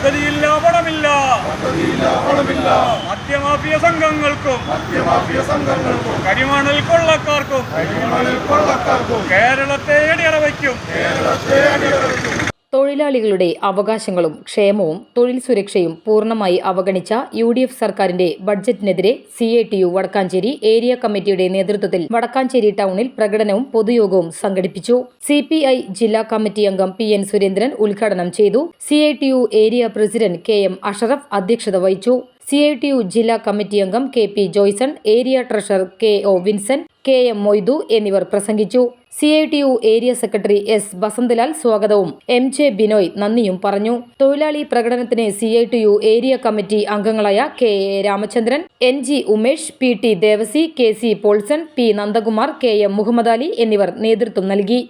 പദ്ധതിയില്ല പണമില്ല മദ്യമാഫിയ സംഘങ്ങൾക്കും കരിമണൽ കൊള്ളക്കാർക്കും കേരളത്തെ അടിയറവയ്ക്കും. തൊഴിലാളികളുടെ അവകാശങ്ങളും ക്ഷേമവും തൊഴിൽ സുരക്ഷയും പൂർണ്ണമായി അവഗണിച്ച UDF സർക്കാരിന്റെ ബഡ്ജറ്റിനെതിരെ CITU വടക്കാഞ്ചേരി ഏരിയ കമ്മിറ്റിയുടെ നേതൃത്വത്തിൽ വടക്കാഞ്ചേരി ടൗണിൽ പ്രകടനവും പൊതുയോഗവും സംഘടിപ്പിച്ചു. CPI ജില്ലാ കമ്മിറ്റി അംഗം PN സുരേന്ദ്രൻ ഉദ്ഘാടനം ചെയ്തു. CITU area president KM Ashraf അധ്യക്ഷത വഹിച്ചു. CITU ജില്ലാ കമ്മിറ്റി അംഗം KP Joyson, area treasurer KO Vincent, KM Moidu എന്നിവർ പ്രസംഗിച്ചു. CITU area secretary S Basanthalal സ്വാഗതവും MJ ബിനോയ് നന്ദിയും പറഞ്ഞു. തൊഴിലാളി പ്രകടനത്തിന് CITU ഏരിയ കമ്മിറ്റി അംഗങ്ങളായ KA Ramachandran, NG Umesh, PT Devasi, KC Paulson, P Nandakumar, KM Muhammad Ali എന്നിവർ നേതൃത്വം നൽകി.